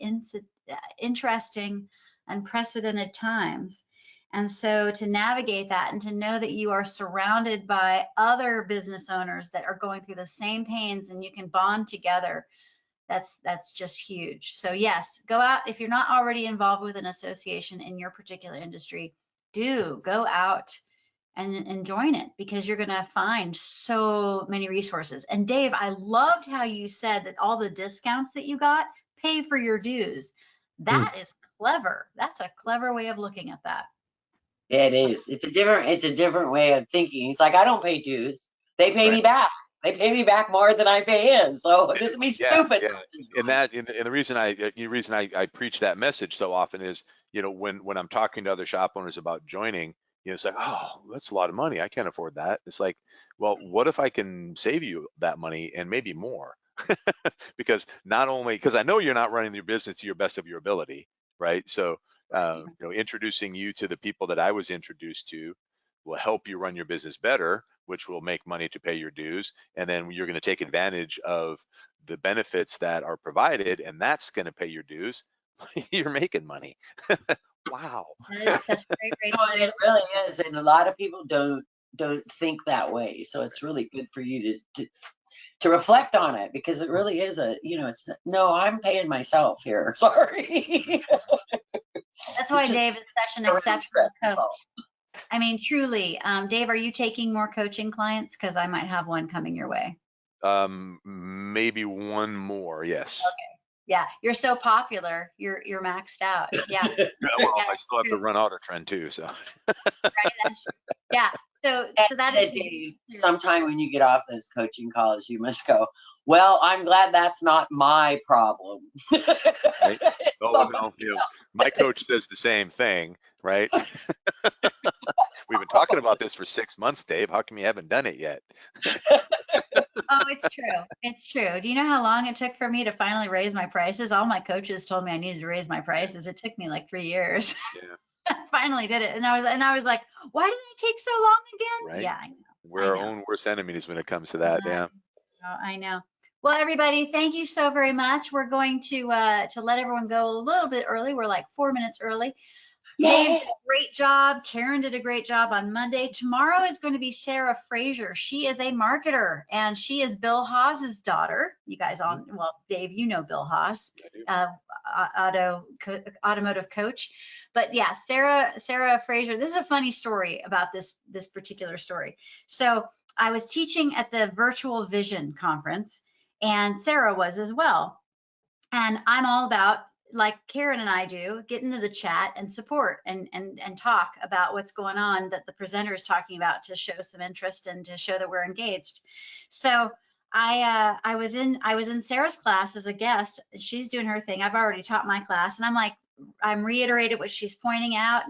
interesting, unprecedented times. And so to navigate that and to know that you are surrounded by other business owners that are going through the same pains and you can bond together, that's just huge. So yes, go out. If you're not already involved with an association in your particular industry, do go out and join it, because you're going to find so many resources. And Dave, I loved how you said that all the discounts that you got pay for your dues. That is clever. That's a clever way of looking at that. It is. It's a different way of thinking. It's like, I don't pay dues. They pay me back. They pay me back more than I pay in. So this would be stupid. And the reason I preach that message so often is, when I'm talking to other shop owners about joining, it's like, oh, that's a lot of money. I can't afford that. It's like, well, what if I can save you that money and maybe more? Because I know you're not running your business to your best of your ability, right? So, introducing you to the people that I was introduced to will help you run your business better, which will make money to pay your dues. And then you're going to take advantage of the benefits that are provided, and that's going to pay your dues. You're making money. Wow. That is such a great No, it really is. And a lot of people don't think that way. So it's really good for you to reflect on it, because it really is it's no, I'm paying myself here. Sorry. That's why Dave is such an exceptional coach. I mean, truly. Dave, are you taking more coaching clients? Because I might have one coming your way. Maybe one more, yes. Okay. Yeah, you're so popular. You're maxed out. Yeah. Well, I still have to run Autotrend too, so. Right, that's true. Yeah. So that is Dave, sometime when you get off those coaching calls, you must go, well, I'm glad that's not my problem. Right? Oh, no, my coach says the same thing, right? We've been talking about this for 6 months, Dave. How come you haven't done it yet? Oh, it's true. It's true. Do you know how long it took for me to finally raise my prices? All my coaches told me I needed to raise my prices. It took me like 3 years. Yeah. I finally did it. And I was like, why did it take so long again? Right. Yeah, I know. We're our own worst enemies when it comes to that. Yeah. I know. Well, everybody, thank you so very much. We're going to let everyone go a little bit early. We're like 4 minutes early. Dave did a great job. Karen did a great job on Monday. Tomorrow is going to be Sarah Fraser. She is a marketer, and she is Bill Haas's daughter. You guys all, well, Dave, you know Bill Haas, automotive coach. But yeah, Sarah Fraser. This is a funny story about this particular story. So I was teaching at the Virtual Vision conference, and Sarah was as well. And I'm all about, like Karen and I do, get into the chat and support and talk about what's going on that the presenter is talking about, to show some interest and to show that we're engaged. So I was in Sarah's class as a guest. She's doing her thing. I've already taught my class, and I'm reiterated what she's pointing out,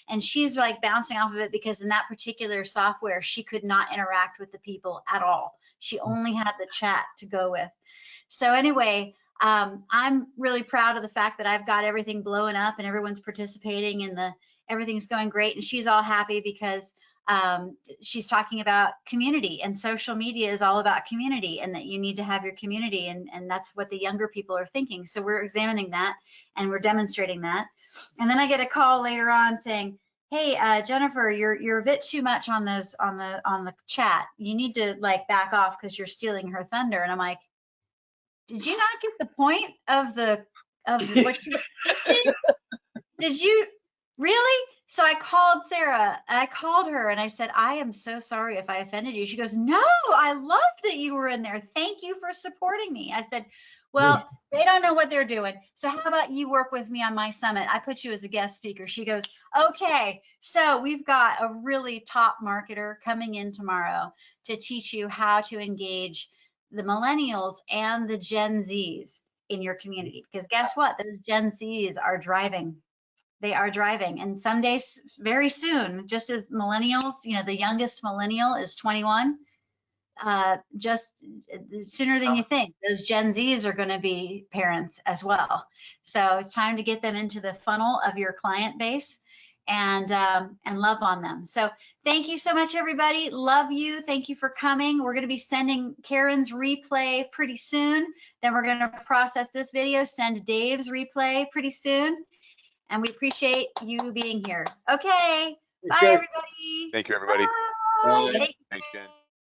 and she's like bouncing off of it, because in that particular software, she could not interact with the people at all. She only had the chat to go with. So anyway, I'm really proud of the fact that I've got everything blowing up and everyone's participating, and everything's going great, and she's all happy because she's talking about community, and social media is all about community, and that you need to have your community, and that's what the younger people are thinking. So we're examining that and we're demonstrating that. And then I get a call later on saying, hey, Jennifer, you're a bit too much on the chat. You need to like back off because you're stealing her thunder. And I'm like, did you not get the point of what you did you really? So I called Sarah, I called her and I said, I am so sorry if I offended you. She goes, no, I love that you were in there. Thank you for supporting me. I said, well, they don't know what they're doing. So how about you work with me on my summit? I put you as a guest speaker. She goes, okay. So we've got a really top marketer coming in tomorrow to teach you how to engage the millennials and the Gen Zs in your community. Because guess what? Those Gen Zs are driving. They are driving. And someday, very soon, just as millennials, the youngest millennial is 21, just sooner than you think, those Gen Zs are going to be parents as well. So it's time to get them into the funnel of your client base and love on them. So thank you so much, everybody. Love you. Thank you for coming. We're going to be sending Karen's replay pretty soon. Then we're going to process this video, send Dave's replay pretty soon. And we appreciate you being here. Okay. Bye, everybody. Thank you, everybody. Bye. Thanks, Jen.